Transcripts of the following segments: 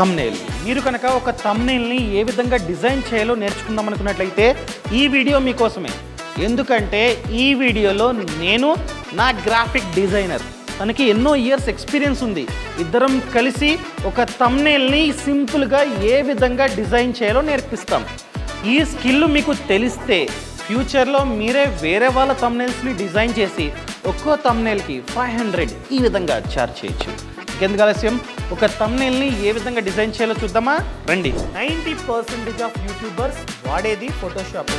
Thumbnail. మీరు కనుక ఒక థంబ్నెయిల్ని ఏ విధంగా డిజైన్ చేయాలో నేర్చుకుందాం అనుకున్నట్లయితే ఈ వీడియో మీకోసమే. ఎందుకంటే ఈ వీడియోలో నేను నా గ్రాఫిక్ డిజైనర్, తనకి ఎన్నో ఇయర్స్ ఎక్స్పీరియన్స్ ఉంది, ఇద్దరం కలిసి ఒక థంబ్నెయిల్ని సింపుల్గా ఏ విధంగా డిజైన్ చేయాలో నేర్పిస్తాం. ఈ స్కిల్ మీకు తెలిస్తే ఫ్యూచర్లో మీరే వేరే వాళ్ళ థంబ్నెయిల్స్ని డిజైన్ చేసి ఒక్కో థంబ్నెయిల్కి 500 ఈ విధంగా ఛార్జ్ చేయొచ్చు. ఇంకెందుకు ఆలస్యం, ఒక థంబ్నెయిల్ని ఏ విధంగా డిజైన్ చేయాలో చూద్దామా రండి. 90% ఆఫ్ యూట్యూబర్స్ వాడేది ఫోటోషాప్.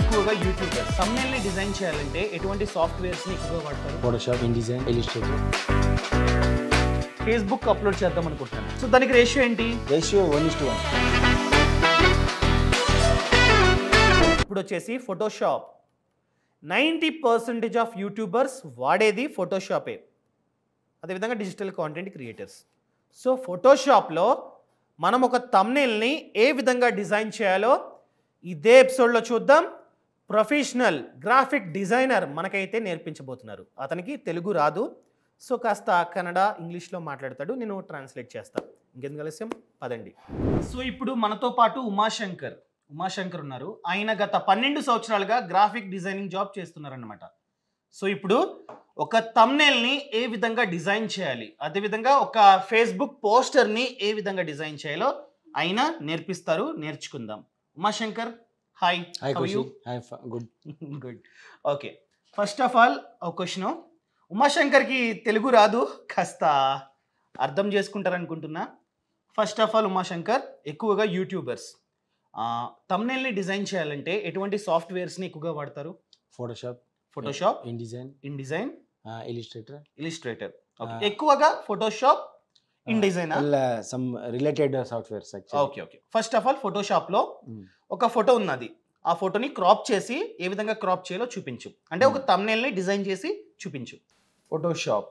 ఎక్కువగా యూట్యూబర్స్ థంబ్నెయిల్ని డిజైన్ చేయాలంటే ఎటువంటి సాఫ్ట్వేర్స్ని ఎక్కువగా వాడతారు? Photoshop, InDesign, Illustrator. Facebook upload చేద్దాం అనుకుంటున్నాను, సో దానికి రేషియో ఏంటి? రేషియో 1:1. ఇప్పుడు వచ్చేసి ఫోటోషాప్. 90% ఆఫ్ యూట్యూబర్స్ వాడేది ఫోటోషాపే, అదేవిధంగా డిజిటల్ కాంటెంట్ క్రియేటర్స్. సో ఫోటోషాప్లో మనం ఒక థంబ్నెయిల్ని ఏ విధంగా డిజైన్ చేయాలో ఇదే ఎపిసోడ్లో చూద్దాం. ప్రొఫెషనల్ గ్రాఫిక్ డిజైనర్ మనకైతే నేర్పించబోతున్నారు. అతనికి తెలుగు రాదు, సో కాస్త కన్నడ, ఇంగ్లీష్లో మాట్లాడతాడు, నేను ట్రాన్స్లేట్ చేస్తాను. ఇంకెందుకు ఆలస్యం, పదండి. సో ఇప్పుడు మనతో పాటు ఉమాశంకర్ ఉన్నారు. ఆయన గత 12 సంవత్సరాలుగా గ్రాఫిక్ డిజైనింగ్ జాబ్ చేస్తున్నారన్నమాట. సో ఇప్పుడు ఒక థంబ్నెయిల్ని ఏ విధంగా డిజైన్ చేయాలి, అదేవిధంగా ఒక ఫేస్బుక్ పోస్టర్ని ఏ విధంగా డిజైన్ చేయాలో ఆయన నేర్పిస్తారు. నేర్చుకుందాం. Umashankar, hi. Good. Okay, first of all ఒక క్వశ్చన్. ఉమాశంకర్కి తెలుగు రాదు, కాస్త అర్థం చేసుకుంటారనుకుంటున్నా. ఫస్ట్ ఆఫ్ ఆల్ ఉమాశంకర్, ఎక్కువగా యూట్యూబర్స్ థంబ్నెయిల్ని డిజైన్ చేయాలంటే ఎటువంటి సాఫ్ట్వేర్స్ని ఎక్కువగా వాడతారు? Photoshop, InDesign, Illustrator. ఎక్కువగా Photoshop, InDesign, some related softwares. Okay. First of all ఫోటోషాప్లో ఒక ఫోటో ఉన్నది, ఆ ఫోటోని క్రాప్ చేసి ఏ విధంగా క్రాప్ చేయాలో చూపించు, అంటే ఒక థంబ్నెయిల్ని డిజైన్ చేసి చూపించు. ఫోటోషాప్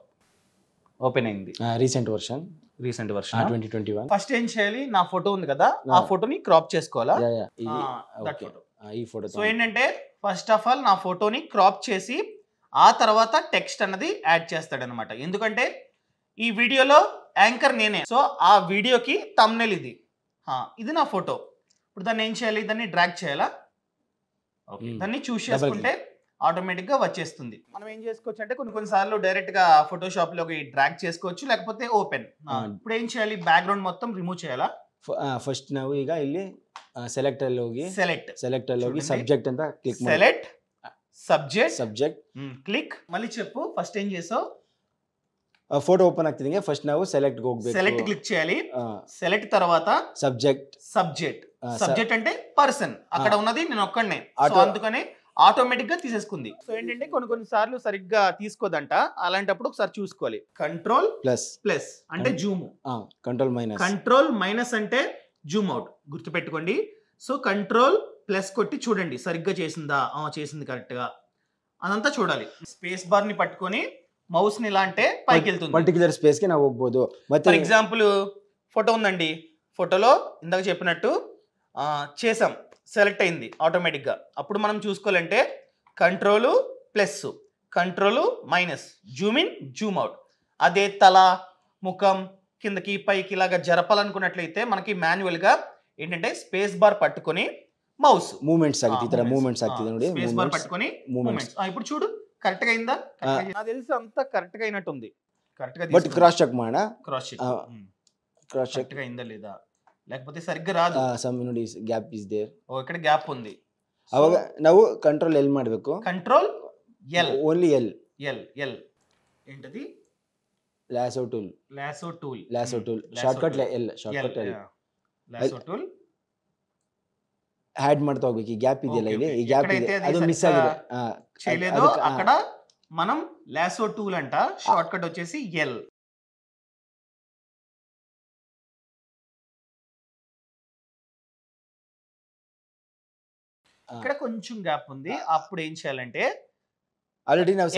ఓపెన్ అయింది. Recent version 2021. ఫస్ట్ ఏం చేయాలి? నా ఫోటో ఉంది కదా, ఆ ఫోటోని క్రాప్ చేసుకోవాలా? ఈ ఫోటో. సో ఏంటంటే ఫస్ట్ ఆఫ్ ఆల్ నా ఫోటోని క్రాప్ చేసి ఆ తర్వాత టెక్స్ట్ అన్నది యాడ్ చేస్తాడు అనమాట. ఎందుకంటే ఈ వీడియోలో యాంకర్ నేనే, సో ఆ వీడియోకి థంబ్నెయిల్ ఇది. ఇది నా ఫోటో. ఇప్పుడు దాన్ని ఏం చేయాలి? దాన్ని డ్రాగ్ చేయాలా? ఓకే, దాన్ని చూస్ చేసుకుంటే ఆటోమేటిక్గా వచ్చేస్తుంది. మనం ఏం చేసుకోవచ్చు అంటే కొన్నిసార్లు డైరెక్ట్గా ఫోటోషాప్లోకి డ్రాగ్ చేసుకోవచ్చు, లేకపోతే ఓపెన్. ఇప్పుడు ఏం చేయాలి? బ్యాక్గ్రౌండ్ మొత్తం రిమూవ్ చేయాలా? ఫస్ట్ ನಾವು ಈಗ ಇಲ್ಲಿ ಸೆಲೆಕ್ಟರ್ ಹೋಗಿ సబ్జెక్ట్ అంతా క్లిక్ ಮಾಡಿ. Select subject click. మళ్ళీ చెప్పు, ఫస్ట్ ఏం చేసావు? ఫోటో ఓపెన్ ಆಗ್ತಿದೆ. ఫస్ట్ ನಾವು సెలెక్ట్ ಹೋಗಬೇಕು. సెలెక్ట్ క్లిక్ చేయాలి. సెలెక్ట్ తర్వాత సబ్జెక్ట్ అంటే పర్సన్, అక్కడ ఉన్నది నేను ఒక్కడనే, సో అందుకనే ఆటోమేటిక్ గా తీసేసుకుంది. సో ఏంటంటే కొన్నిసార్లు సరిగ్గా తీసుకోదంట, అలాంటప్పుడు ఒకసారి చూసుకోవాలి. కంట్రోల్ ప్లస్ అంటే జూమ్, కంట్రోల్ మైనస్ అంటే జూమ్ అవుట్, గుర్తుపెట్టుకోండి. సో కంట్రోల్ ప్లస్ కొట్టి చూడండి సరిగ్గా చేసిందా, చేసింది కరెక్ట్ గా, అదంతా చూడాలి. స్పేస్ బార్ ని పట్టుకొని మౌస్ ని ఇలా అంటే పైకి వెళ్తుంది, పర్టిక్యులర్ స్పేస్ కి ನಾವು ಹೋಗಬಹುದು. ఫర్ ఎగ్జాంపుల్ ఫోటో ఉందండి, ఫోటోలో ఇందాక చెప్పినట్టు చేసాం, సెలెక్ట్ అయింది ఆటోమేటిక్గా. అప్పుడు మనం చూసుకోవాలంటే control plus, control minus, Zoom in, Zoom out. అదే తల, ముఖం కిందకి పైకి ఇలాగా జరపాలనుకున్నట్లయితే మనకి మాన్యువల్గా ఏంటంటే స్పేస్ బార్ పట్టుకొని మౌస్ మూమెంట్స్ ಆಗ್ತಿದೆ ನೋಡಿ, స్పేస్ బార్ పట్టుకొని మూమెంట్స్. ఇప్పుడు చూడు కరెక్ట్గా అయిందా? నాకు తెలిసి అంతా కరెక్ట్గా అయినట్టుంది. కరెక్ట్గా బట్ క్రాస్ చెక్ ಮಾಡೋಣ. క్రాస్ చెక్ అయిందా లేదా, లేకపోతే సరిగ్గా రాదు. సమ్ ನೋಡಿ ಗ್ಯಾಪ್ ಇಸ್ ದೇರ್. ఇక్కడ గ్యాప్ ఉంది. అವಾಗ ನಾವು కంట్రోల్ ఎల్ ಮಾಡಬೇಕು. Control L, only L. ఏంటది? Lasso tool shortcut L. Lasso tool add ಮಾಡ್ತಾ ಹೋಗಬೇಕು. ಈ ಗ್ಯಾಪ್ ಇದೆಯಲ್ಲ ಇಲ್ಲಿ, ಈ ಗ್ಯಾಪ್ ಇದೆ, ಅದು ಮಿಸ್ ಆಗಿದೆ చేయలేదు. అక్కడ మనం లాసో టూల్ అంట, షార్ట్ కట్ వచ్చేసి ఎల్. ఇక్కడ కొంచెం గ్యాప్ ఉంది. అప్పుడు ఏం చేయాలంటే ఆల్రెడీ ನಾವು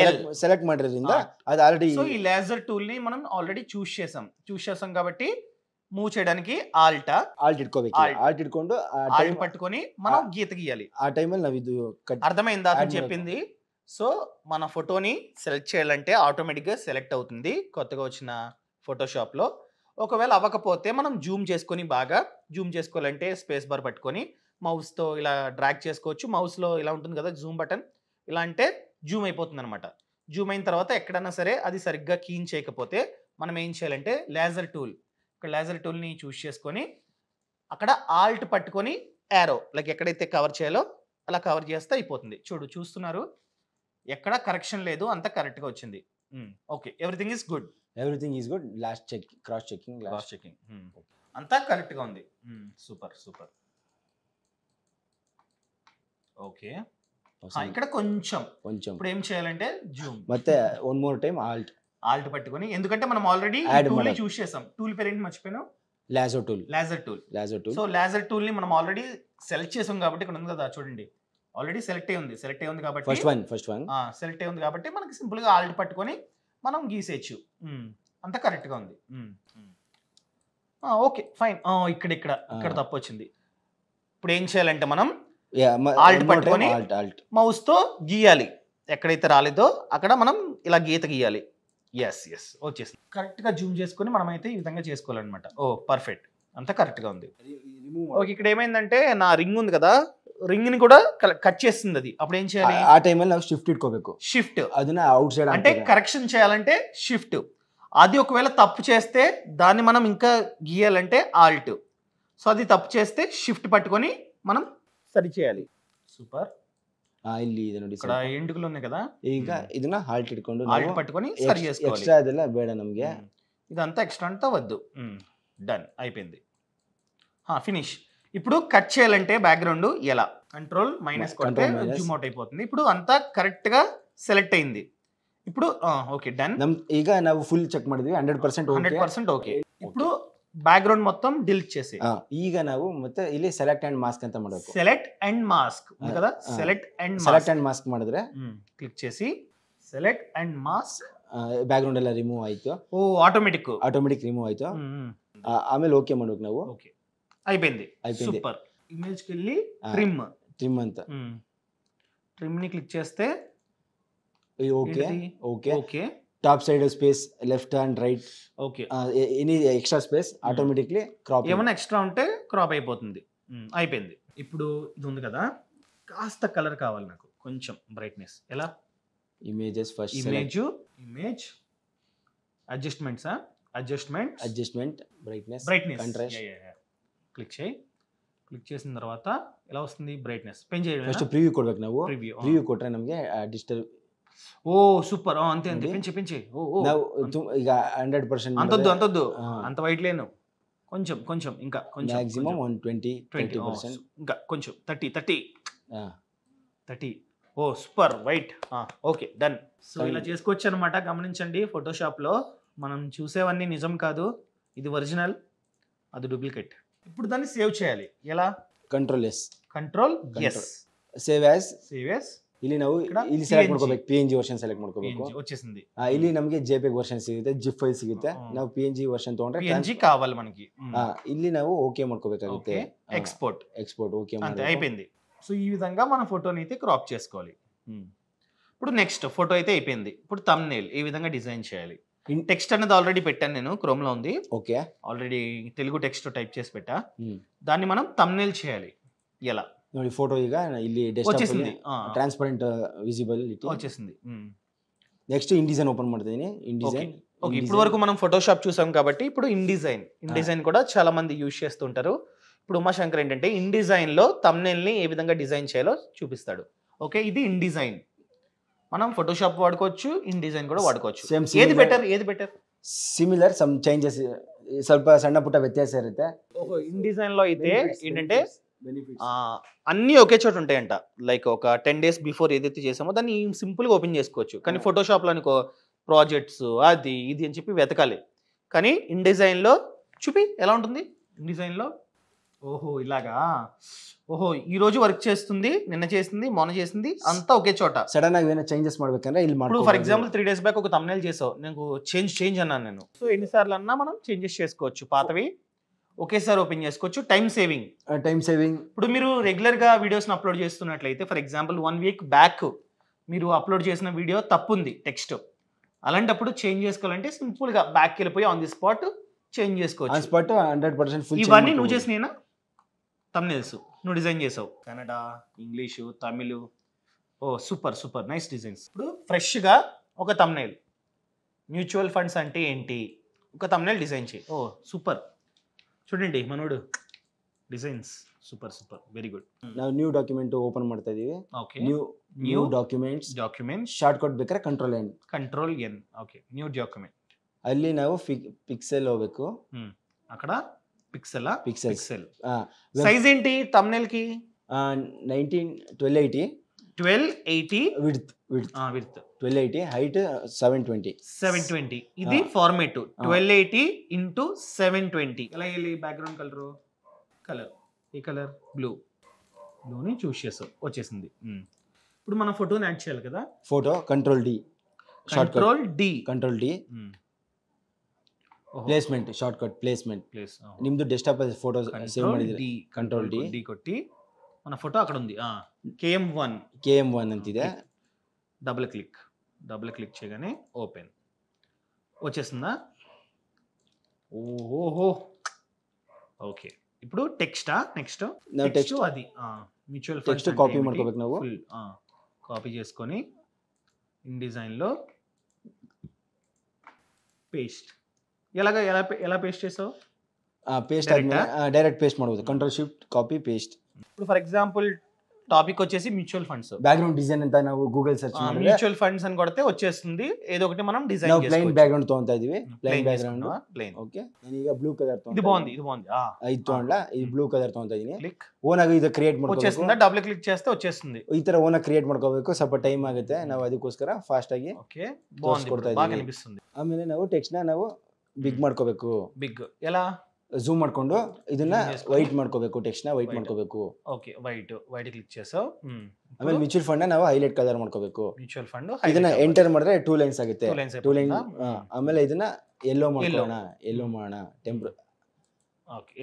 సెలెక్ట్ ಮಾಡಿರೋದ್ರಿಂದ అది ఆల్రెడీ. సో ఈ లేజర్ టూల్ ని మనం ఆల్రెడీ చూస్ చేసాం కాబట్టి మూవ్ చేయడానికి ఆల్ట్ ఇಟ್ಕೋಬೇಕು. ఆల్ట్ ఇಟ್ಕೊಂಡು ఆల్ట్ పట్టుకొని మనం గీత గీయాలి. ఆ టైంలో ನಾವು ಇದು అర్థమైందా అని చెప్పింది? సో మన ఫోటోని సెలెక్ట్ చేయాలంటే ఆటోమేటిక్గా సెలెక్ట్ అవుతుంది. కొత్తగా వచ్చిన ఫోటోషాప్లో. ఒకవేళ అవ్వకపోతే మనం జూమ్ చేసుకొని బాగా జూమ్ చేసుకోవాలంటే స్పేస్ బార్ పట్టుకొని మౌస్తో ఇలా డ్రాగ్ చేసుకోవచ్చు. మౌస్లో ఇలా ఉంటుంది కదా జూమ్ బటన్, ఇలా అంటే జూమ్ అయిపోతుంది అనమాట. జూమ్ అయిన తర్వాత ఎక్కడన్నా సరే అది సరిగ్గా కీన్ చేయకపోతే మనం ఏం చేయాలంటే లేజర్ టూల్, ఇక్కడ లేజర్ టూల్ని చూస్ చేసుకొని అక్కడ ఆల్ట్ పట్టుకొని యారో లైక్ ఎక్కడైతే కవర్ చేయాలో అలా కవర్ చేస్తే అయిపోతుంది. చూస్తున్నారు, ఎక్కడ కరెక్షన్ లేదు, అంతా కరెక్ట్గా వచ్చింది. Okay, everything is good. Everything is good. Last check, cross checking అంతా కరెక్ట్గా ఉంది. సూపర్. ఓకే, ఇక్కడ కొంచెం ఇప్పుడు ఏం చేయాలంటే జూమ్ ಮತ್ತೆ వన్ మోర్ టైం ఆల్ట్ పట్టుకొని, ఎందుకంటే మనం ఆల్రెడీ టూల్ చూస్ చేసాం. టూల్ పేరు ఏంటి మర్చిపోయాను? Laser tool. So laser tool ని మనం ఆల్రెడీ సెలెక్ట్ చేసాం కాబట్టి ఇక్కడ ఉంది కదా చూడండి, ఆల్రెడీ సెలెక్ట్ అయి ఉంది కాబట్టి ఫస్ట్ వన్ సెలెక్ట్ అయి ఉంది కాబట్టి మనకి సింపుల్ గా ఆల్ట్ పట్టుకొని మనం గీసేయచ్చు. అంతా కరెక్ట్ గా ఉంది. Okay fine. ఇక్కడ తప్పు వచ్చింది. ఇప్పుడు ఏం చేయాలంటే మనం ఆల్ట్ పట్టుకొని మౌస్ తో గీయాలి. ఎక్కడైతే రాలేదో అక్కడ మనం ఇలా గీత గీయాలి. ఎస్ వచ్చేసింది. కరెక్ట్ గా జూమ్ చేసుకొని మనం అయితే ఈ విధంగా చేసుకోవాలన్నమాట. ఓ పర్ఫెక్ట్, అంతా కరెక్ట్ గా ఉంది. ఓకే, ఇక్కడ ఏమైందంటే నా రింగ్ ఉంది కదా, రింగ్ ని కూడా కట్ చేస్తుంది అది. అప్పుడు ఏం చేయాలి? ఆ టైమಲ್ಲಿ ನಾವು ಶಿಫ್ಟ್ ಇಟ್ಕೋಬೇಕು. షిఫ్ట్ ಅದನ್ನ ಔಟ್ ಸೈಡ್ అంటే కరెక్షన్ చేయాలంటే షిఫ్ట్. అది ఒకవేళ తప్పు చేస్తే దాన్ని మనం ఇంకా గీయాలంటే ఆల్ట్. సో అది తప్పు చేస్తే షిఫ్ట్ పట్టుకొని మనం సరి చేయాలి. సూపర్. ಇಲ್ಲಿ ಇದೆ ನೋಡಿ, ఇక్కడ ఎండుకలు ఉన్నాయి కదా, ಈಗ ಇದನ್ನ ಹಾಲ್ಟ್ ಇಟ್ಕೊಂಡು ఆల్ట్ పట్టుకొని సరి చేసుకోవాలి. ఎక్స్ట్రా ಅದೆಲ್ಲ ಬೇಡ ನಮಗೆ. ఇదంతా ఎక్స్ట్రా అంతా వద్దు. డన్, అయిపోయింది. ఫినిష్. ఇప్పుడు కట్ చేయాలంటే బ్యాక్గ్రౌండ్ ఎలా? Ctrl- కొడితే జూమ్ అవుట్ అయిపోతుంది. ఇప్పుడు అంతా కరెక్ట్ గా సెలెక్ట్ అయింది. ఇప్పుడు ఓకే డన్. ಈಗ ನಾವು ಫುಲ್ ಚೆಕ್ ಮಾಡಿದ್ವಿ, 100% ఓకే. ఇప్పుడు బ్యాక్గ్రౌండ్ మొత్తం డిలీట్ చేసి ಈಗ ನಾವು ಮತ್ತೆ ಇಲ್ಲಿ ಸೆಲೆಕ್ಟ್ ಅಂಡ್ ಮಾಸ್ಕ್ ಅಂತ ಮಾಡಬೇಕು. సెలెక్ట్ అండ్ మాస్క్ ఉంది కదా, సెలెక్ట్ అండ్ ಮಾಸ್ಕ್ ಮಾಡಿದ್ರೆ క్లిక్ చేసి సెలెక్ట్ అండ్ మాస్క్, ಬ್ಯಾಕ್ಗ್ರೌಂಡ್ ಎಲ್ಲ ರಿಮೂವ್ ಆಯ್ತು. ಆಟೋಮೆಟಿಕ್ ರಿಮೂವ್ ಆಯ್ತು. ಆಮೇಲೆ ಓಕೆ ಮಾಡಬೇಕು ನಾವು. ఓకే అయిపోయింది. సూపర్. ఇమేజ్ కి వెళ్ళి ట్రిమ్ ಅಂತ ట్రిమ్ ని క్లిక్ చేస్తే okay top side space, left and right, okay any extra space automatically crop. ఏమైనా ఎక్స్ట్రా ఉంటే క్రాప్ అయిపోతుంది. అయిపోయింది. ఇప్పుడు ఇది ఉంది కదా, కాస్త కలర్ కావాలి నాకు, కొంచెం బ్రైట్నెస్. ఎలా? Images first, image adjustment brightness contrast click చేసిన తర్వాత ఎలా వస్తుంది? బ్రైట్నెస్ పెంచేయడం. ఫస్ట్ ప్రివ్యూ కొడಬೇಕು ನಾವು. ప్రివ్యూ కొట్ರೆ ನಮಗೆ డిజిటల్. ఓ సూపర్. అంతే పెంచి. ನಾವು ಈಗ 100% అంతొద్దు అంత వైట్ లేను, కొంచెం ఇంకా కొంచెం మాక్సిమం 120% ఇంకా కొంచెం 30. ఓ super white. Okay done. So ఇలా చేసుకోవచ్చు అనమాట. గమనించండి, ఫోటోషాప్ లో మనం చూసేవన్నీ నిజం కాదు, ఇది ఒరిజినల్, అది డూప్లికేట్. ఇప్పుడు దాన్ని సేవ్ చేయాలి. ఎలా? Ctrl S save as. ಇಲ್ಲಿ ನಾವು ಇಲ್ಲಿ ಸೆಲೆಕ್ಟ್ ಮಾಡ್ಕೋಬೇಕು, PNG ವರ್ಷನ್ ಸೆಲೆಕ್ಟ್ ಮಾಡ್ಕೋಬೇಕು. వచ్చేసింది. ಇಲ್ಲಿ ನಮಗೆ JPEG ವರ್ಷನ್ ಸಿಗುತ್ತೆ, ಜಿಪ್ ಫೈಲ್ ಸಿಗುತ್ತೆ. ನಾವು PNG ವರ್ಷನ್ ತಗೊಂಡ್ರೆ PNG కావాలి మనకి. ಇಲ್ಲಿ ನಾವು ఓకే ಮಾಡ್ಕೋಬೇಕಾಗುತ್ತೆ. ఎక్స్పోర్ట్ ఓకే అంతే అయిపోయింది. సో ఈ విధంగా మన ఫోటోని అయితే క్రాప్ చేసుకోవాలి. ఇప్పుడు నెక్స్ట్ ఫోటో అయితే అయిపోయింది. ఇప్పుడు థంబ్నెయిల్ ఏ విధంగా డిజైన్ చేయాలి? టెక్స్ట్ అనేది ఆల్రెడీ పెట్టాను నేను, క్రోమ్ లో ఉంది. Okay, already Telugu text type చేసి పెట్టా. దాన్ని మనం థంబ్నెయిల్ చేయాలి. ఎలా? ನೋಡಿ, ಫೋಟೋ ಈಗ ಇಲ್ಲಿ ಡೆಸ್ಕ್ಟಾಪ್ ಅಲ್ಲಿ ಟ್ರಾನ್ಸ್ಪರೆಂಟ್ ವಿಸಿಬಿಲಿಟಿ వచ్చేసింది. నెక్స్ట్ ఇండిజైన్ ఓపెన్ ಮಾಡ್ತೀನಿ. ఇండిజైన్ ఓకే. ఇప్పుడు వరకు మనం ఫోటోషాప్ చూసాం కాబట్టి ఇప్పుడు ఇండిజైన్ కూడా చాలా మంది యూజ్ చేస్తుంటారు. ఇప్పుడు ఉమాశంకర్ ఏంటంటే ఇండిజైన్ లో థంబ్నెయిల్ ని ఏ విధంగా డిజైన్ చేయాలో చూపిస్తాడు. ఓకే, ఇది ఇండిజైన్. మనం ఫోటోషాప్ వాడుకోవచ్చు, ఇండిజైన్ కూడా వాడుకోవచ్చు. ఏది బెటర్? సిమిలర్, సమ్ చేంజెస్, ಸ್ವಲ್ಪ ಸಣ್ಣ ಪುಟ್ಟ ವ್ಯತ್ಯಾಸ ಇರುತ್ತೆ. ఇండిజైన్ లో అయితే ఏంటంటే అన్నీ ఒకే చోట ఉంటాయంట. లైక్ ఒక 10 days బిఫోర్ ఏదైతే చేసామో దాన్ని సింపుల్గా ఓపెన్ చేసుకోవచ్చు. కానీ ఫోటోషాప్లో అనుకో ప్రాజెక్ట్స్ అది ఇది అని చెప్పి వెతకాలి. కానీ ఇండిజైన్లో చూపి ఎలా ఉంటుంది? ఇండిజైన్లో ఇలాగా ఈ రోజు వర్క్ చేస్తుంది, నిన్న చేసింది, మొన్న చేసింది, అంతా ఒకే చోట. సడన్ గా ఏమైనా చేంజెస్ ಮಾಡ್ಬೇಕಂದ್ರೆ ಇಲ್ಲಿ ఇప్పుడు ఫర్ ఎగ్జాంపుల్ 3 days బ్యాక్ ఒక థంబ్నెయిల్ చేసావు, నాకు చేంజ్ అన్నాను నేను. సో ఎన్నిసార్లు అన్నా మనం చేంజెస్ చేసుకోవచ్చు. పాతవి ఒకేసారి ఓపెన్ చేసుకోవచ్చు. Time saving. ఇప్పుడు మీరు రెగ్యులర్ గా వీడియోస్ అప్లోడ్ చేస్తున్నట్లయితే ఫర్ ఎగ్జాంపుల్ 1 week బ్యాక్ మీరు అప్లోడ్ చేసిన వీడియో తప్పుంది, టెక్స్ట్ అలాంటప్పుడు చేంజ్ చేసుకోవాలంటే సింపుల్ గా బ్యాక్ వెళ్ళిపోయి on the spot change on చేసుకోవచ్చు. స్పాట్ 100% ఫుల్ ఇవన్నీ నువ్వు చేసినా తమ్నెల్స్ నువ్వు డిజైన్ చేసావు. కన్నడ, ఇంగ్లీషు, తమిళ్. ఓ సూపర్ సూపర్ నైస్ డిజైన్స్. ఇప్పుడు ఫ్రెష్గా ఒక తమ్నెల్, మ్యూచువల్ ఫండ్స్ అంటే ఏంటి, ఒక తమ్నెల్ డిజైన్ చేయి. ఓ సూపర్, చూడండి మనోడు designs super super, very good. ನಾವು ನ್ಯೂ ಡಾಕ್ಯುಮೆಂಟ್ ಓಪನ್ ಮಾಡ್ತಾ ಇದೀವಿ. Okay, new documents short cut ಬೇಕಾದ್ರೆ control N. Okay, new document. ಅಲ್ಲಿ ನಾವು ಪಿಕ್ಸೆಲ್ ಹೋಗಬೇಕು. అక్కడ పిక్సెల్ పిక్సెల్ సైజ్ ఏంటి తమ్నెల్ కి? 1280 విడ్త్ 1280 హైట్ 720. ఇది ఫార్మాట్ 1280 into 720. ఎలా వెళ్ళి బ్యాక్గ్రౌండ్ కలర్ ఈ కలర్ బ్లూని చూస్ చేసావు, వచ్చేసింది. ఇప్పుడు మన ఫోటోని యాడ్ చేయాలి కదా. Photo control D placement shortcut placement ನಿಮ್ದು ಡೆಸ್ಕ್ಟಾಪ್ ಫೋಟೋ ಸೇವ್ ಮಾಡಿದ್ರೆ ಕಂಟ್ರೋಲ್ ಡಿ ಕೊಟ್ಟಿ మన ఫోటో అక్కడ ఉంది. KM1 అంతిదే. డబుల్ క్లిక్ చేయగానే ఓపెన్ వచ్చేసిందా? ఓహో ఓకే. ఇప్పుడు నెక్స్ట్ అది మ్యూచువల్ టెక్స్ట్ కాపీ ಮಾಡ್ಕೋಬೇಕು ನಾವು. కాపీ చేసుకొని ఇన్ డిజైన్ లో పేస్ట్. ఎలా పేస్ట్ చేసావు? పేస్ట్ డైరెక్ట్ పేస్ట్ ಮಾಡಬಹುದು. Control shift copy paste. ఇప్పుడు ఫర్ ఎగ్జాంపుల్ టాపిక్ వచ్చేసి మ్యూచువల్ ఫండ్స్, బ్యాక్గ్రౌండ్ డిజైన్ ಅಂತ ನಾವು ಗೂಗಲ್ ಸರ್ಚ್ ಮಾಡಿದ್ರೆ మ్యూచువల్ ఫండ్స్ అని కొడితే వచ్చేస్తుంది. ఏదో ఒకటి మనం డిజైన్ చేసుకోవచ్చు. ప్లెయిన్ బ్యాక్గ్రౌండ్ తోంతా ಇದೀವಿ. Plain background okay. ನಾನು ಈಗ ಬ್ಲೂ ಕಲರ್ ఇది బాగుంది. ಇದು ತಗೊಂಡ್ಲ ಈ ಬ್ಲೂ ಕಲರ್ ತಗೊಂತಾ ಇದೀನಿ. ಓನ್ ಆಗಿ ಇದು ಕ್ರಿಯೇಟ್ ಮಾಡ್ಕೋಬೇಕು. వచ్చేస్తుందా? ಡಬಲ್ ಕ್ಲಿಕ್ చేస్తే వచ్చేస్తుంది. ಈ ತರ ಓನ್ ಆಗಿ ಕ್ರಿಯೇಟ್ ಮಾಡ್ಕೋಬೇಕು, ಸ್ವಲ್ಪ ಟೈಮ್ ಆಗುತ್ತೆ. ನಾವು ಅದಕ್ಕೋಸ್ಕರ ಫಾಸ್ಟ್ ಆಗಿ ಓಕೆ ಬಾగుంది, బాగా అనిపిస్తుంది. ಆಮೇಲೆ ನಾವು ಟೆಕ್ಸ್ಟ್ ನ ನಾವು ಬಿಗ್ ಮಾಡ್ಕೋಬೇಕು. ಬಿಗ್ ఎలా? ಜೂಮ್ ಮಾಡ್ಕೊಂಡು ಇದನ್ನ ವೈಟ್ ಮಾಡ್ಕೋಬೇಕು, ಟೆಕ್ಸ್ಟ್ ನ ವೈಟ್ ಮಾಡ್ಕೋಬೇಕು. ಓಕೆ, ವೈಟ್ ಕ್ಲಿಕ್ చేసావు. ಆಮೇಲೆ ಮ್ಯೂಚುವಲ್ ಫಂಡ್ ನ ನಾವು ಹೈಲೈಟ್ ಕಲರ್ ಮಾಡ್ಕೋಬೇಕು. ಮ್ಯೂಚುವಲ್ ಫಂಡ್ ಇದನ್ನ ಎಂಟರ್ ಮಾಡಿದ್ರೆ 2 ಲೈನ್ಸ್ ಆಗುತ್ತೆ. 2 ಲೈನ್. ಆಮೇಲೆ ಇದನ್ನ ಯೆಲ್ಲೋ ಮಾಡೋಣ ಟೆಂಪರ್. ఓకే,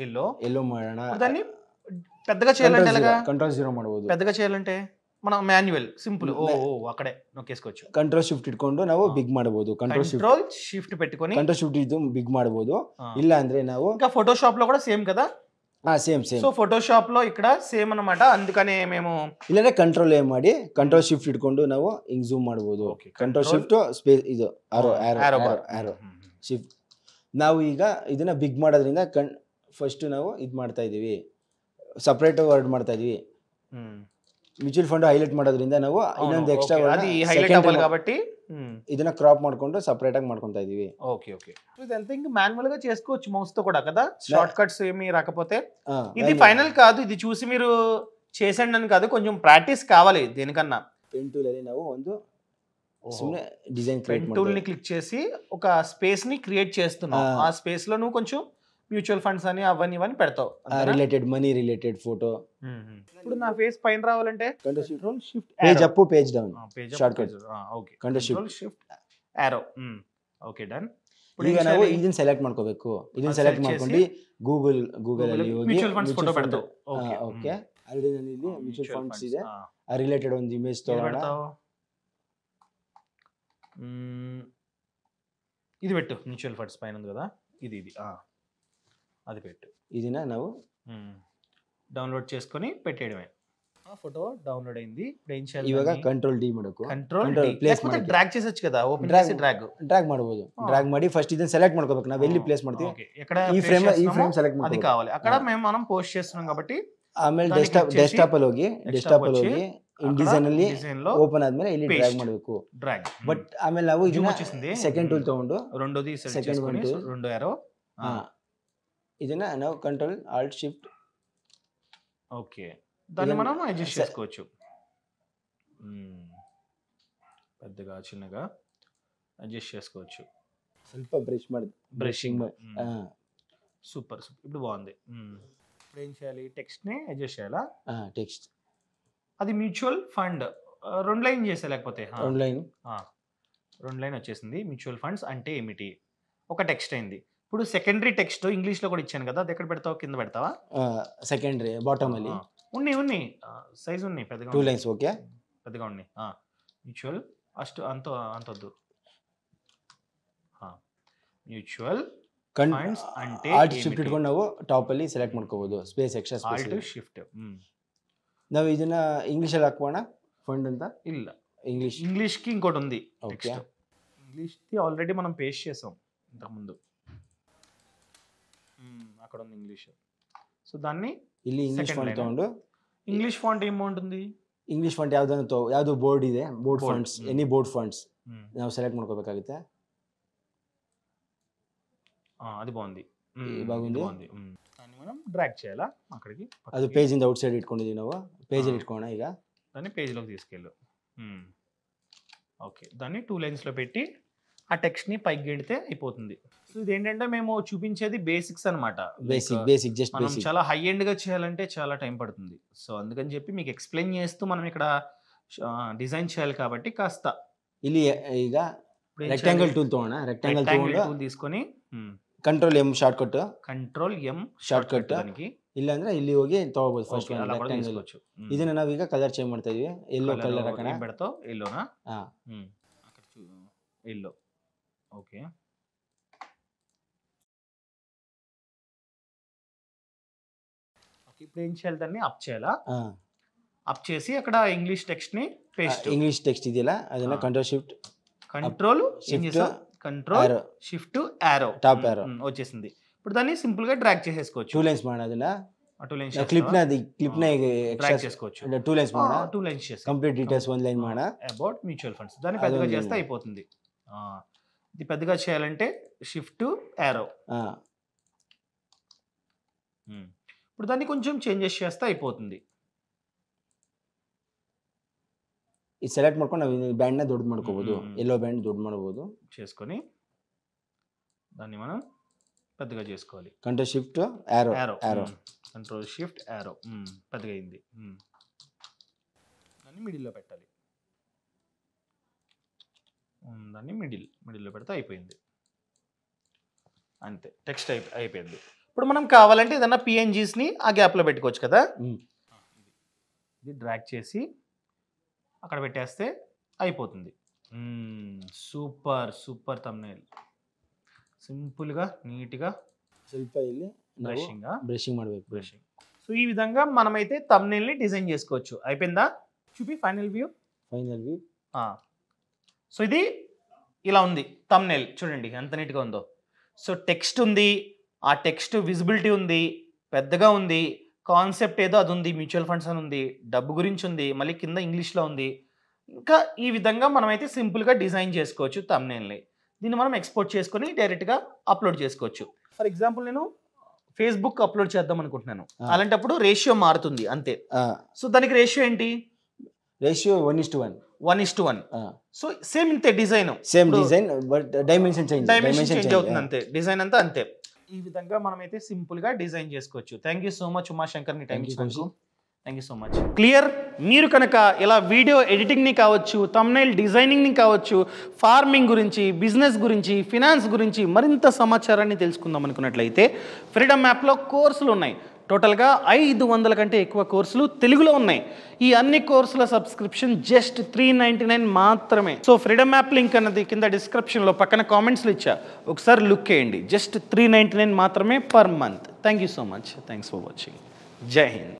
yellow ಮಾಡೋಣ. దాన్ని పెద్దగా చేయాలంటే ఎలాగా? కంట్రోల్ 0 ಮಾಡಬಹುದು. పెద్దగా చేయాలంటే మనం మాన్యువల్ సింపుల్ అక్కడే నొక్కేసుకోవచ్చు. ಕಂಟ್ರೋಲ್ ಶಿಫ್ಟ್ ಇಟ್ಕೊಂಡು ನಾವು ಬಿಗ್ ಮಾಡಬಹುದು. కంట్రోల్ షిఫ్ట్ పెట్టుకొని ಕಂಟ್ರೋಲ್ ಶಿಫ್ಟ್ ಇದು ಬಿಗ್ ಮಾಡಬಹುದು. ಇಲ್ಲ ಅಂದ್ರೆ ನಾವು ఇంకా ఫోటోషాప్ లో కూడా సేమ్ కదా. సేమ్ సో ఫోటోషాప్ లో ఇక్కడ సేమ్ అన్నమాట. అందుకనే మేము ಇಲ್ಲಂದ್ರೆ ಕಂಟ್ರೋಲ್ ಏ ಮಾಡಿ ಕಂಟ್ರೋಲ್ ಶಿಫ್ಟ್ ಇಟ್ಕೊಂಡು ನಾವು ಹಿಂಗ್ ಜೂಮ್ ಮಾಡಬಹುದು. ಕಂಟ್ರೋಲ್ ಶಿಫ್ಟ್ ಸ್ಪೇಸ್ ಇದು ಆರೋ ಶಿಫ್ಟ್. ನಾವು ಈಗ ಇದನ್ನ ಬಿಗ್ ಮಾಡೋದ್ರಿಂದ ಫಸ್ಟ್ ನಾವು ಇದು ಮಾಡ್ತಾ ಇದೀವಿ, ಸಪರೇಟ್ ವರ್ಡ್ ಮಾಡ್ತಾ ಇದೀವಿ. ಮ್ಯೂಚುವಲ್ ಫಂಡ್ ಹೈಲೈಟ್ ಮಾಡೋದ್ರಿಂದ ನಾವು ಇನ್ನೊಂದು ಎಕ್ಸ್ಟ್ರಾ ಹೈಲೈಟ್ కాబట్టి ಇದನ್ನ ಕ್ರಾಪ್ ಮಾಡ್ಕೊಂಡು ಸಪರೇಟ್ ಆಗಿ ಮಾಡ್ಕೊಂತಾ ಇದೀವಿ. ఓకే ఇదంతా ఇంకా మాన్యువల్ గా చేసుకోవచ్చు మౌస్ తో కూడా కదా. షార్ట్ కట్స్ ఏమీ రాకపోతే ఇది ఫైనల్ కాదు. ఇది చూసి మీరు చేసండి అని కాదు, కొంచెం ప్రాక్టీస్ కావాలి దేనికన్నా. పెన్ టూల్ ಅಲ್ಲಿ ನಾವು ಒಂದು ಸುಮ್ಮನೆ డిజైన్ క్రియేట్ పెన్ టూల్ ని క్లిక్ చేసి ఒక స్పేస్ ని క్రియేట్ చేస్తున్నావు. ఆ స్పేస్ లో నువ్వు కొంచెం మ్యూచువల్ ఫండ్స్ అని అవన్నీ ఇవన్నీ పెడతావు. Related money related photo. ఇప్పుడు నా ఫేస్ పైన రావాలంటే control shift page up page down short cut. Okay, control shift arrow. Okay done. ಈಗ ನಾವು ಇದನ್ನ ಸೆಲೆಕ್ಟ್ ಮಾಡ್ಕೋಬೇಕು. ಇದನ್ನ ಸೆಲೆಕ್ಟ್ ಮಾಡ್ಕೊಂಡು ಗೂಗಲ್ ಅಲ್ಲಿ ಹೋಗಿ ಮ್ಯೂಚುವಲ್ ಫಂಡ್ಸ್ ಫೋಟೋ ಬಿಡ್ತಾవు. ಓಕೆ, ಆಲ್ರೆಡಿ ನಾನು ಇಲ್ಲಿ ಮ್ಯೂಚುವಲ್ ಫಂಡ್ಸ್ ಇದೆ, ಆ ರಿಲೇಟೆಡ್ ಒಂದು ಇಮೇಜ್ ತಗೊಳ್ಳೋಣ. ఇది పెట్టు. మ్యూచువల్ ఫండ్స్ పైన ఉంది కదా, ఇది అది పెట్టు. ಇದನ್ನ ನಾವು డౌన్లోడ్ చేసుకొని పెట్టేయడమే. ఫోటో డౌన్లోడ్ అయింది. ఇప్పుడు ఏం చేయాలి? ఇವಾಗ కంట్రోల్ డి ಮಾಡಬೇಕು. కంట్రోల్ ప్లేస్ ಮಾಡಿ డ్రాగ్ చేసొచ్చు కదా. ఓపెన్ చేసి డ్రాగ్ ಮಾಡಬಹುದು. డ్రాగ్ ಮಾಡಿ ಫಸ್ಟ್ ಇದನ್ನ ಸೆಲೆಕ್ಟ್ ಮಾಡ್ಕೋಬೇಕು. ನಾವು ಎಲ್ಲಿ ಪ್ಲೇಸ್ ಮಾಡ್ತೀವಿ, ఎక్కడ ఈ ఫ్రేమ్ ಸೆಲೆಕ್ಟ್ అది కావాలి. అక్కడ మనం పోస్ట్ చేస్తున్నాం కాబట్టి ಆಮೇಲೆ ಡೆಸ್ಕ್ಟಾಪ್ ಅಲ್ಲಿ ಹೋಗಿ ಇನ್ ಡಿಸೈನ್ ಅಲ್ಲಿ ಓಪನ್ ಆದ್ಮೇಲೆ ಇಲ್ಲಿ ಡ್ರಾಗ್ ಮಾಡಬೇಕು. ಬಟ್ ಆಮೇಲೆ ನಾವು ಇದನ್ನ ಸೆಕೆಂಡ್ ಟೂಲ್ ತಗೊಂಡು రెండోది సెలెక్ట్ చేసుకొని రెండు యారో ಇದನ್ನ ನಾವು ಕಂಟ್ರೋಲ್ ಆಲ್ಟ್ ಶಿಫ್ಟ್. ఓకే, దాన్ని మనం అడ్జస్ట్ చేసుకోవచ్చు. పెద్దగా చిన్నగా అడ్జస్ట్ చేసుకోవచ్చు. ಸ್ವಲ್ಪ బ్రషింగ్ సూపర్. ఇప్పుడు బాగుంది. ఇప్పుడు ఏం చేయాలి? టెక్స్ట్ ని అడ్జస్ట్ చేయాలా? టెక్స్ట్ అది మ్యూచువల్ ఫండ్ 2 లైన్ చేసా, లేకపోతే 2 లైన్ వచ్చేసింది. మ్యూచువల్ ఫండ్స్ అంటే ఏమిటి? ఒక టెక్స్ట్ అయింది. ఇప్పుడు సెకండరీ టెక్స్ట్ ఇంగ్లీష్ లో కూడా ఇచ్చాను కదా, అది ఎక్కడ పెడతావు? కింద పెడతావా? సెకండరీ బాటమ్ ಅಲ್ಲಿ ఉన్నాయి సైజ్ ఉన్నాయి. పెద్దగా 2 లైన్స్ ఓకే, పెద్దగా ఉన్నాయి. మ్యూచువల్ అంత వద్దు. ಮ್ಯೂಚುವಲ್ ಫಂಡ್ಸ್ అంటే ಆಲ್ಟ್ ಶಿಫ್ಟ್ ಇಟ್ಕೊಂಡು ನಾವು ಟಾಪ್ ಅಲ್ಲಿ ಸೆಲೆಕ್ಟ್ ಮಾಡ್ಕೋಬಹುದು space extra space alt shift ನಾವು ಇದನ್ನ ಇಂಗ್ಲಿಷ್ ಅಲ್ಲಿ ಹಾಕೋಣ ಫಂಡ್ ಅಂತ ಇಲ್ಲ ఇంగ్లీష్ కి ఇంకోటి ఉంది ఓకే ఇంగ్లీష్ ది ఆల్రెడీ మనం పేస్ట్ చేసాం ఇంతకు ముందు అక్కడ ఉంది ఇంగ్లీష్ సో దాన్ని ಇಲ್ಲಿ ಇಂಗ್ಲಿಷ್ ಫಾಂಟ್ ತಗೊಂಡು ఇంగ్లీష్ ఫాంట్ ఏం బాగుంటుంది ಇಂಗ್ಲಿಷ್ ಫಾಂಟ್ ಯಾವ್ದು ಬೋರ್ಡ್ ಇದೆ board funds any board funds ನಾವು ಸೆಲೆಕ್ಟ್ ಮಾಡ್ಕೋಬೇಕಾಗುತ್ತೆ అది బాగుంది బాగుంది దాన్ని మనం డ్రాగ్ చేయాలా అక్కడికి ಅದು పేజ్ ఇంದ అవుట్ సైడ్ ఇట్ಕೊಂಡಿದ್ದೀವಿ ನಾವು పేజ్ ಅಲ್ಲಿ ఇಟ್ಕೋಣ ಈಗ దాన్ని పేజ్లోకి తీసుకెళ్ళు ఓకే దాన్ని 2 లైన్స్లో పెట్టి ఆ టెక్స్ట్ని పైకి గెడితే అయిపోతుంది సో ఇదేంటంటే మేము చూపించేది బేసిక్స్ అనమాట బేసిక్ జస్ట్ మనం చాలా హై ఎండ్గా చేయాలంటే చాలా టైం పడుతుంది సో అందుకని చెప్పి మీకు ఎక్స్ప్లెయిన్ చేస్తూ మనం ఇక్కడ డిజైన్ చేయాలి కాబట్టి కాస్త ಇಲ್ಲಿ ಈಗ రెక్టాంగిల్ టూల్ తోಣ రెక్టాంగిల్ టూల్ తీసుకొని control M shortcut control M shortcut దానికి ಇಲ್ಲ ಅಂದ್ರೆ ಇಲ್ಲಿ ಹೋಗಿ ತಗೋಬಹುದು ಫಸ್ಟ್ అలా కూడా తీసుకోవచ్చు ಇದನ್ನ ನಾವೀಗ ಕಲರ್ ಚೇಂಜ್ ಮಾಡ್ತಾ ಇದೀವಿ ಎಲ್ಲೋ ಕಲರ್ ಹಾಕೋಣ ఏం పెడతావు ఎల్లోనా అక్కడ ఎల్లో ఓకే ఇప్పుడు ఏం చేయాలి దాన్ని అప్ చేయాలా అప్ చేసి అక్కడ ఇంగ్లీష్ టెక్స్ట్ ని పేస్ట్ ఇంగ్లీష్ టెక్స్ట్ ಇದೆಯಲ್ಲ ಅದನ್ನ control shift control shift arrow top arrow వచ్చేసింది ఇప్పుడు దాన్ని సింపుల్ గా డ్రాగ్ చేసేసుకోవచ్చు 2 లైన్స్ ಮಾಡೋಣ ಅದನ್ನ 2 లైన్స్ క్లిప్ ನ డ్రాగ్ చేసుకోవచ్చు 2 లైన్స్ ಮಾಡೋಣ 2 లైన్స్ చేసి కంప్లీట్ డీటెయిల్స్ 1 లైన్ ಮಾಡೋಣ అబౌట్ మ్యూచువల్ ఫండ్స్ దాన్ని పెద్దగా చేస్తే అయిపోతుంది ఇది పెద్దగా చేయాలంటే షిఫ్ట్ యారో ఇప్పుడు దాన్ని కొంచెం చేంజెస్ చేస్తే అయిపోతుంది ಈ ಸೆಲೆಕ್ಟ್ ಮಾಡ್ಕೊಂಡು ನಾವು ಬ್ಯಾಂಡ್ ನ ದೊಡ್ಡ ಮಾಡ್ಕೋಬಹುದು ಎಲ್ಲೋ ಬ್ಯಾಂಡ್ ದೊಡ್ಡ ಮಾಡಬಹುದು చేసుకొని దాన్ని మనం పెద్దగా చేసుకోవాలి control shift arrow arrow control shift arrow పెద్దగా అయింది దాన్ని మిడిల్లో పెట్టాలి దాన్ని మిడిల్లో పెడితే అయిపోయింది అంతే టెక్స్ట్ అయిపోయింది ఇప్పుడు మనం కావాలంటే ఏదన్నా పిఎన్జీస్ని ఆ గ్యాప్లో పెట్టుకోవచ్చు కదా ఇది డ్రాగ్ చేసి అక్కడ పెట్టేస్తే అయిపోతుంది సూపర్ thumbnail సింపుల్గా నీట్గా ಸ್ವಲ್ಪ ಇಲ್ಲಿ బ్రషింగ్ ಮಾಡಬೇಕು సో ఈ విధంగా మనమైతే thumbnailని డిజైన్ చేసుకోవచ్చు అయిపోయిందా చూపి ఫైనల్ వ్యూ సో ఇది ఇలా ఉంది thumbnail చూడండి ఎంత నీట్గా ఉందో సో టెక్స్ట్ ఉంది ఆ టెక్స్ట్ విజిబిలిటీ ఉంది పెద్దగా ఉంది కాన్సెప్ట్ ఏదో అది ఉంది మ్యూచువల్ ఫండ్స్ అని ఉంది డబ్బు గురించి ఉంది మళ్ళీ కింద ఇంగ్లీష్లో ఉంది ఇంకా ఈ విధంగా మనమైతే సింపుల్గా డిజైన్ చేసుకోవచ్చు thumbnailని దీన్ని మనం ఎక్స్పోర్ట్ చేసుకొని డైరెక్ట్గా అప్లోడ్ చేసుకోవచ్చు ఫర్ ఎగ్జాంపుల్ నేను ఫేస్బుక్ అప్లోడ్ చేద్దాం అనుకుంటున్నాను అలాంటప్పుడు రేషియో మారుతుంది అంతే సో దానికి రేషియో ఏంటి రేషియో 1:1 సో సేమ్ ఇంతే డిజైన్ బట్ డైమెన్షన్ చేంజ్ అవుతుంది అంతే డిజైన్ అంతా అంతే ఈ విధంగా మనమైతే సింపుల్గా డిజైన్ చేసుకోవచ్చు thank you so much Umashankar ని టైం ఇచ్చినందుకు thank you so much clear మీరు కనుక ఇలా వీడియో ఎడిటింగ్ని కావచ్చు thumbnail డిజైనింగ్ని కావచ్చు ఫార్మింగ్ గురించి బిజినెస్ గురించి ఫినాన్స్ గురించి మరింత సమాచారాన్ని తెలుసుకుందాం అనుకున్నట్లయితే ఫ్రీడమ్ యాప్లో కోర్సులు ఉన్నాయి టోటల్గా 500 కంటే ఎక్కువ కోర్సులు తెలుగులో ఉన్నాయి ఈ అన్ని కోర్సుల సబ్స్క్రిప్షన్ జస్ట్ $399 మాత్రమే సో ఫ్రీడమ్ యాప్ లింక్ అన్నది కింద డిస్క్రిప్షన్లో పక్కన కామెంట్స్లో ఇచ్చా ఒకసారి లుక్ చేయండి జస్ట్ $399 మాత్రమే per month thank you so much thanks for watching జై హింద్